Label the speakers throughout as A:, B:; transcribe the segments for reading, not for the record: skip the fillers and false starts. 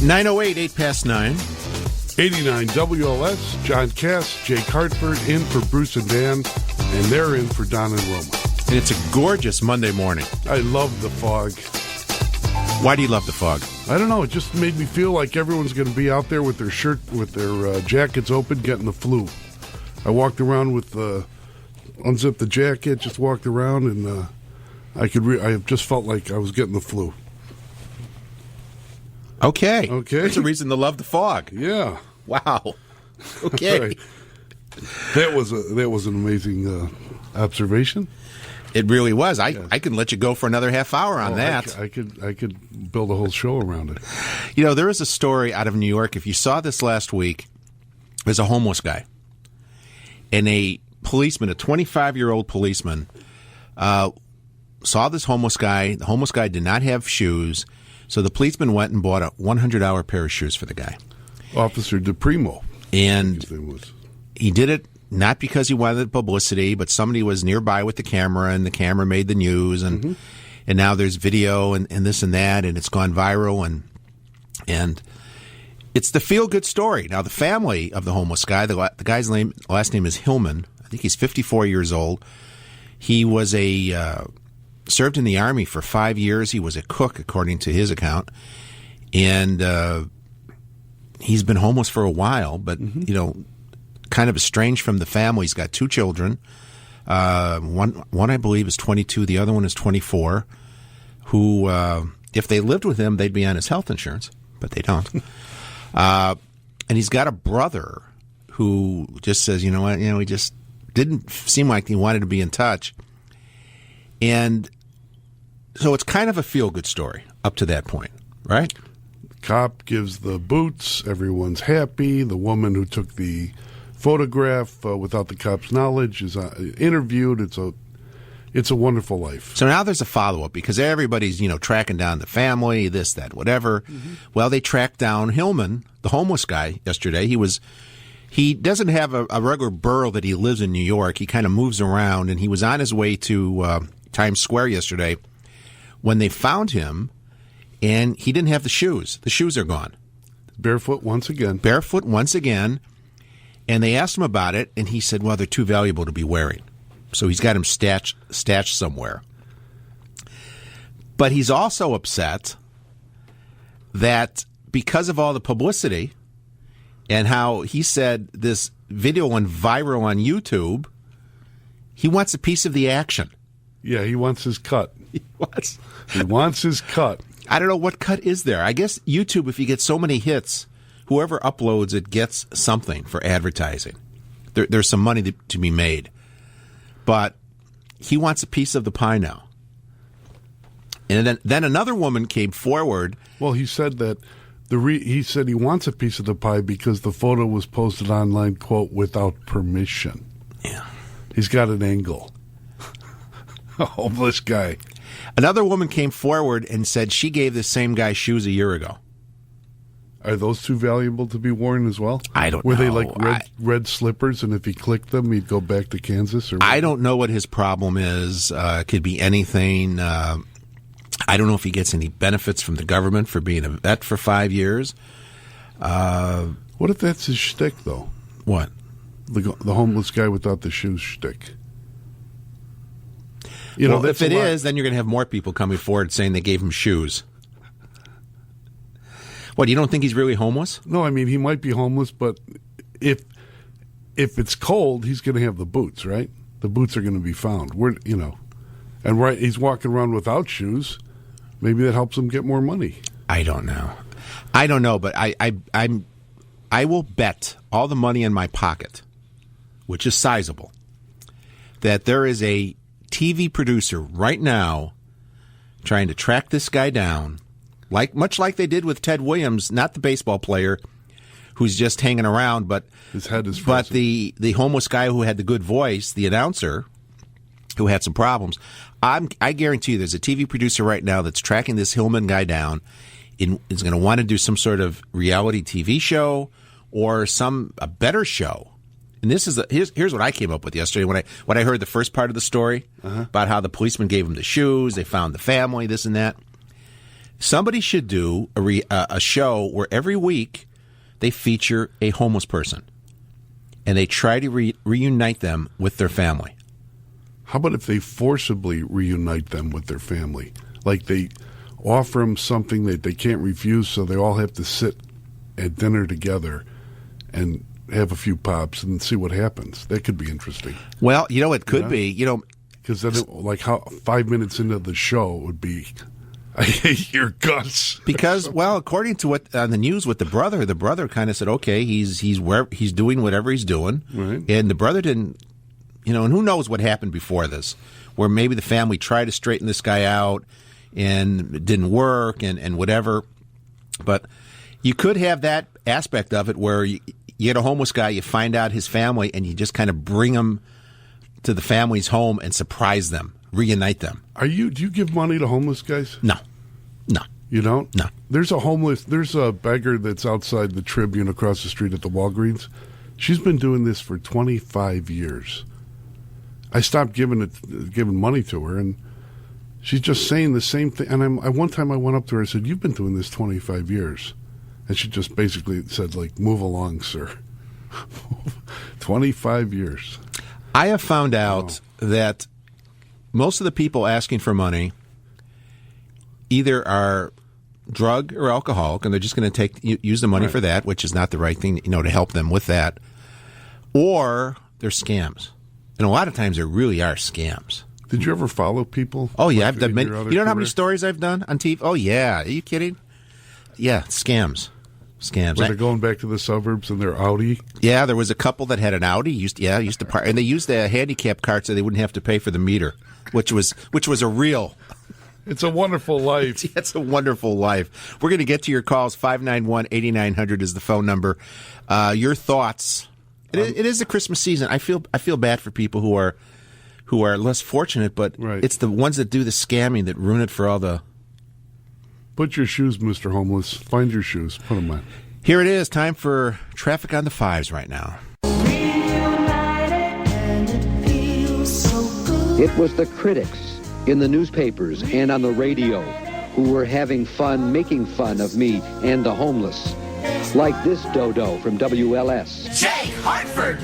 A: 9:08, 8 past 9.
B: 89 WLS, John Cass, Jake Hartford, in for Bruce and Dan, and they're in for Don and Roma.
A: And it's a gorgeous Monday morning.
B: I love the fog.
A: Why do you love the fog?
B: I don't know. It just made me feel like everyone's going to be out there with their jackets open, getting the flu. I walked around with unzipped the jacket, just walked around, and I just felt like I was getting the flu.
A: Okay.
B: Okay.
A: That's a reason to love the fog.
B: Yeah.
A: Wow. Okay.
B: Right. That was an amazing observation.
A: It really was. I
B: Yes.
A: I can let you go for another half hour on that.
B: I could build a whole show around it.
A: You know, there is a story out of New York. If you saw this last week, there's a homeless guy. And a policeman, a 25-year-old policeman, saw this homeless guy. The homeless guy did not have shoes. So the policeman went and bought a $100 pair of shoes for the guy.
B: Officer DePrimo.
A: And he did it not because he wanted publicity, but somebody was nearby with the camera, and the camera made the news, and and now there's video and this and that, and it's gone viral, and it's the feel-good story. Now, the family of the homeless guy, the guy's last name is Hillman. I think he's 54 years old. He was served in the Army for 5 years. He was a cook, according to his account. And he's been homeless for a while, but, you know, kind of estranged from the family. He's got two children. One, I believe, is 22. The other one is 24, who, if they lived with him, they'd be on his health insurance, but they don't. And he's got a brother who just says, you know what, he just didn't seem like he wanted to be in touch. And so it's kind of a feel-good story up to that point, right?
B: Cop gives the boots. Everyone's happy. The woman who took the photograph without the cop's knowledge is interviewed. It's a wonderful life.
A: So now there's a follow-up because everybody's, tracking down the family, this, that, whatever. Well, they tracked down Hillman, the homeless guy, yesterday. He doesn't have a regular borough that he lives in New York. He kind of moves around, and he was on his way to Times Square yesterday when they found him, and he didn't have the shoes. The shoes are gone.
B: Barefoot once again.
A: And they asked him about it, and he said, well, they're too valuable to be wearing. So he's got them stashed somewhere. But he's also upset that because of all the publicity and how he said this video went viral on YouTube, he wants a piece of the action.
B: Yeah, he wants his cut.
A: He
B: wants his cut.
A: I don't know what cut is there. I guess YouTube, if you get so many hits, whoever uploads it gets something for advertising. There's some money to be made. But he wants a piece of the pie now. And then another woman came forward.
B: Well, he said that he said he wants a piece of the pie because the photo was posted online, quote, without permission.
A: Yeah.
B: He's got an angle. A homeless guy.
A: Another woman came forward and said she gave this same guy shoes a year ago.
B: Are those too valuable to be worn as well?
A: I don't know.
B: Were they like red slippers, and if he clicked them, he'd go back to Kansas? Or
A: I don't know what his problem is. It could be anything. I don't know if he gets any benefits from the government for being a vet for 5 years.
B: What if that's his shtick, though?
A: What?
B: The homeless guy without the shoes shtick.
A: If it is, then you're going to have more people coming forward saying they gave him shoes. What, you don't think he's really homeless?
B: No, I mean, he might be homeless, but if it's cold, he's going to have the boots, right? The boots are going to be found. And right, he's walking around without shoes. Maybe that helps him get more money.
A: I don't know, but I will bet all the money in my pocket, which is sizable, that there is a TV producer right now trying to track this guy down, much like they did with Ted Williams, not the baseball player who's just hanging around, but
B: his head is
A: but the homeless guy who had the good voice, the announcer, who had some problems. I guarantee you there's a TV producer right now that's tracking this Hillman guy down. Is going to want to do some sort of reality TV show or a better show. And this is here's what I came up with yesterday when I heard the first part of the story about how the policeman gave him the shoes, they found the family, this and that. Somebody should do a show where every week they feature a homeless person, and they try to reunite them with their family.
B: How about if they forcibly reunite them with their family? Like they offer them something that they can't refuse, so they all have to sit at dinner together and have a few pops and see what happens. That could be interesting.
A: Well, it could be.
B: Because then, how 5 minutes into the show it would be, I hate your guts.
A: Because, well, according to what on the news with the brother kind of said, okay, he's doing whatever he's doing,
B: right.
A: And the brother didn't, and who knows what happened before this, where maybe the family tried to straighten this guy out and it didn't work and whatever. But you could have that aspect of it where you get a homeless guy, you find out his family, and you just kind of bring him to the family's home and surprise them, reunite them.
B: Do you give money to homeless guys?
A: No.
B: You don't?
A: No.
B: There's a beggar that's outside the Tribune across the street at the Walgreens. She's been doing this for 25 years. I stopped giving money to her, and she's just saying the same thing. And one time I went up to her and said, "You've been doing this 25 years." And she just basically said, "Move along, sir." 25 years.
A: I have found out that most of the people asking for money either are drug or alcoholic, and they're just going to use the money for that, which is not the right thing, to help them with that, or they're scams. And a lot of times there really are scams.
B: Did you ever follow people?
A: Oh, yeah. I've done many. You know how many stories I've done on TV? Oh, yeah. Are you kidding? Yeah, scams. Scams.
B: They're going back to the suburbs in their Audi?
A: Yeah, there was a couple that had an Audi. Used to park, and they used the handicap cart so they wouldn't have to pay for the meter, which was a real.
B: It's a wonderful life.
A: It's a wonderful life. We're going to get to your calls. 591-8900 is the phone number. Your thoughts. It is the Christmas season. I feel bad for people who are less fortunate, but It's the ones that do the scamming that ruin it for all the.
B: Put your shoes, Mr. Homeless. Find your shoes. Put them on.
A: Here it is. Time for Traffic on the Fives right now.
C: It was the critics in the newspapers and on the radio who were having fun making fun of me and the homeless. Like this dodo from WLS.
D: Jay Hartford.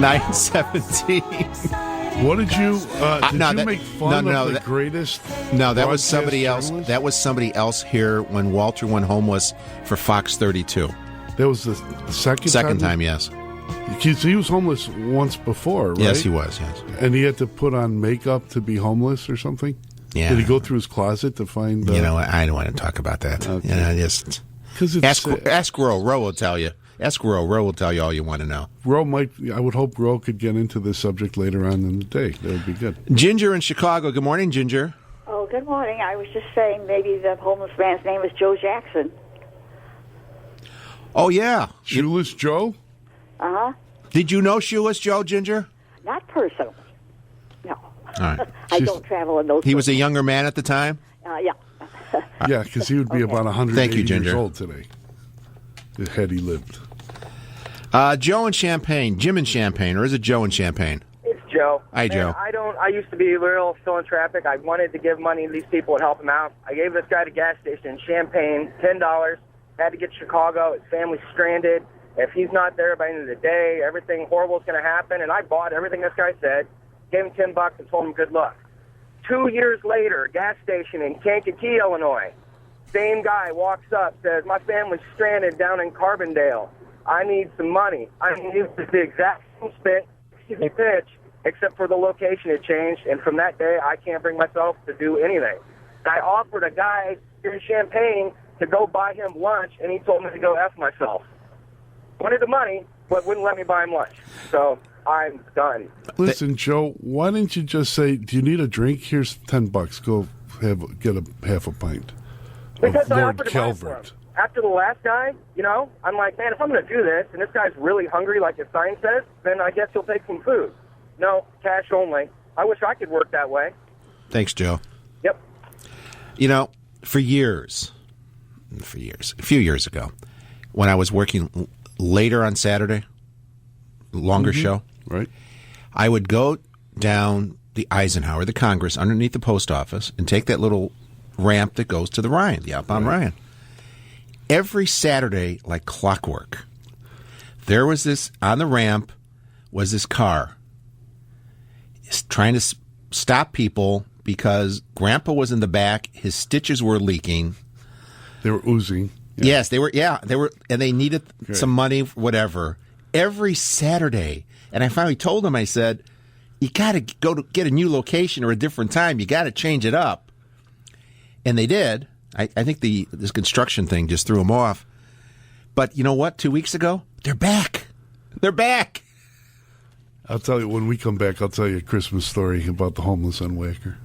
A: 917.
B: What did you make fun of the greatest?
A: No, that was somebody
B: broadcast
A: else.
B: journalist?
A: That was somebody else here when Walter went homeless for Fox 32.
B: That was the second
A: time, yes.
B: He was homeless once before, right?
A: Yes, he was, yes.
B: And he had to put on makeup to be homeless or something?
A: Yeah.
B: Did he go through his closet to find...
A: I don't want to talk about that.
B: Okay.
A: Just...
B: Because it's...
A: Ask Ro. Ro will tell you. Ask Ro. Ro will tell you all you want to know.
B: I would hope Ro could get into this subject later on in the day. That would be good.
A: Ginger in Chicago. Good morning, Ginger.
E: Oh, good morning. I was just saying maybe the homeless man's name was Joe Jackson.
A: Oh, yeah.
B: Shoeless Joe?
E: Uh-huh.
B: Did you know Shoeless Joe, Ginger?
E: Not personally. No.
A: All right.
E: I don't travel in those.
A: He was a younger man at the time?
E: Yeah.
B: Yeah, because he would be about 180
A: Thank you, Ginger.
B: years old today, had he lived.
A: Joe in Champaign. Jim in Champaign, or is it Joe in Champaign?
F: It's Joe.
A: Hi, Joe.
F: I used to be real still in traffic. I wanted to give money to these people and help them out. I gave this guy at a gas station in Champaign $10. Had to get to Chicago. His family's stranded. If he's not there by the end of the day, everything horrible is going to happen. And I bought everything this guy said, gave him $10 and told him good luck. 2 years later, gas station in Kankakee, Illinois. Same guy walks up, says, my family's stranded down in Carbondale. I need some money. I mean, it was the exact same pitch, except for the location had changed. And from that day, I can't bring myself to do anything. I offered a guy here in Champaign to go buy him lunch, and he told me to go F myself. Wanted the money, but wouldn't let me buy him lunch. So I'm done.
B: Listen, Joe, why didn't you just say, do you need a drink? Here's $10. Go get a half a pint.
F: Because I
B: Lord
F: offered to buy it for him. After the last guy, I'm like, man, if I'm going to do this, and this guy's really hungry like the sign says, then I guess he'll take some food. No, cash only. I wish I could work that way.
A: Thanks, Joe.
F: Yep.
A: For years, a few years ago, when I was working later on Saturday, longer show,
B: right?
A: I would go down the Eisenhower, the Congress, underneath the post office, and take that little ramp that goes to the Ryan, the outbound Ryan. Every Saturday, like clockwork, there was this, on the ramp, was this car trying to stop people because Grandpa was in the back, his stitches were leaking.
B: They were oozing.
A: Yeah. Yes, they were, and they needed some money, whatever. Every Saturday. And I finally told him, I said, you got to go to get a new location or a different time. You got to change it up. And they did. I think this construction thing just threw them off. But you know what? 2 weeks ago, they're back. They're back.
B: I'll tell you, when we come back, I'll tell you a Christmas story about the homeless on Wacker.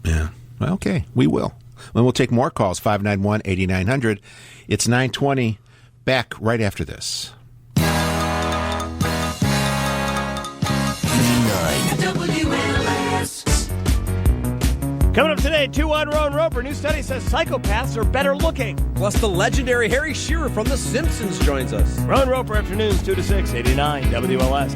A: Yeah. Well, okay. We will. And we'll take more calls, 591-8900. It's 9:20. Back right after this.
D: Coming up today, 2-1 Roan Roper. New study says psychopaths are better looking.
G: Plus, the legendary Harry Shearer from The Simpsons joins us.
D: Roan Roper afternoons, 2 to 6, 89 WLS.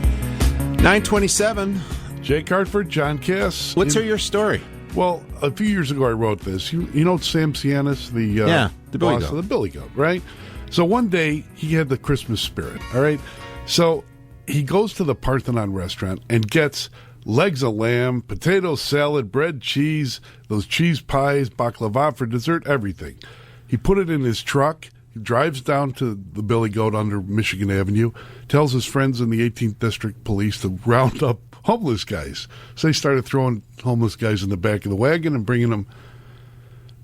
A: 9:27.
B: Jake Hartford, John Cass.
A: Let's hear your story.
B: Well, a few years ago I wrote this. You know Sam Cianis, the
A: Billy
B: boss
A: Goat.
B: of the Billy Goat, right? So one day he had the Christmas spirit, all right? So he goes to the Parthenon restaurant and gets legs of lamb, potato salad, bread, cheese, those cheese pies, baklava for dessert, everything. He put it in his truck, he drives down to the Billy Goat under Michigan Avenue, tells his friends in the 18th District Police to round up homeless guys. So they started throwing homeless guys in the back of the wagon and bringing them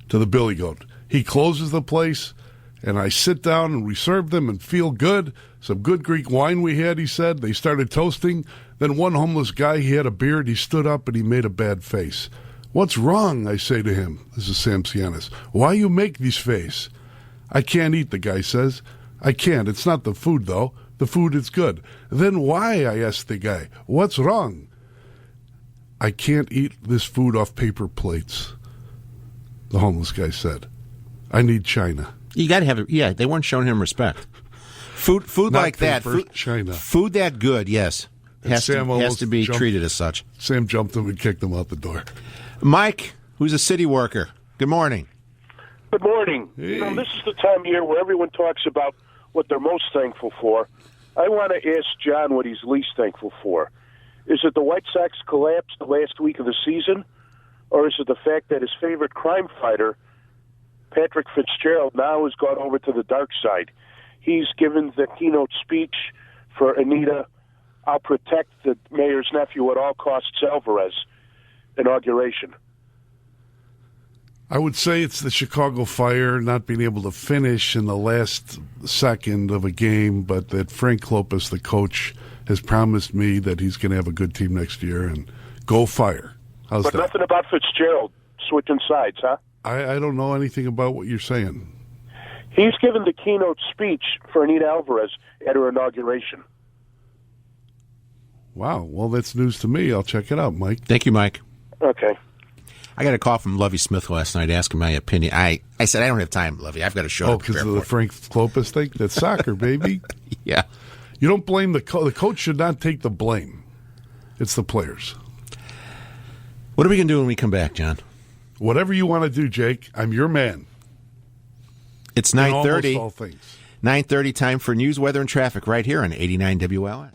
B: to the Billy Goat. He closes the place, and I sit down and we serve them and feel good. Some good Greek wine we had, he said. They started toasting. Then one homeless guy, he had a beard. He stood up and he made a bad face. What's wrong, I say to him. This is Sam Cianis. Why you make this face? I can't eat, the guy says. I can't. It's not the food, though. The food is good. Then why, I asked the guy. What's wrong? I can't eat this food off paper plates, the homeless guy said. I need china.
A: You got to have it. Yeah, they weren't showing him respect. Food
B: Not
A: like that.
B: paper,
A: Food,
B: china.
A: Food that good, yes. Has to be treated as such.
B: Sam jumped him and kicked him out the door.
A: Mike, who's a city worker. Good morning.
H: Good morning.
B: Hey.
H: You know, this is the time of year where everyone talks about what they're most thankful for. I want to ask John what he's least thankful for. Is it the White Sox collapse the last week of the season, or is it the fact that his favorite crime fighter, Patrick Fitzgerald, now has gone over to the dark side? He's given the keynote speech for Anita, I'll protect the mayor's nephew at all costs, Alvarez inauguration.
B: I would say it's the Chicago Fire not being able to finish in the last second of a game, but that Frank Klopas, the coach, has promised me that he's going to have a good team next year, and go Fire. How's
H: but
B: that?
H: Nothing about Fitzgerald switching sides, huh?
B: I don't know anything about what you're saying.
H: He's given the keynote speech for Anita Alvarez at her inauguration.
B: Wow. Well, that's news to me. I'll check it out, Mike.
A: Thank you, Mike.
H: Okay.
A: I got a call from Lovey Smith last night asking my opinion. I said, I don't have time, Lovey. I've got a show to
B: because
A: prepare
B: of the
A: for.
B: Frank Klopas thing? That's soccer, baby.
A: Yeah.
B: You don't blame the coach should not take the blame. It's the players.
A: What are we going to do when we come back, John?
B: Whatever you want to do, Jake. I'm your man.
A: It's
B: In almost
A: 9:30.
B: all things.
A: 9:30, time for news, weather, and traffic right here on 89 WLS.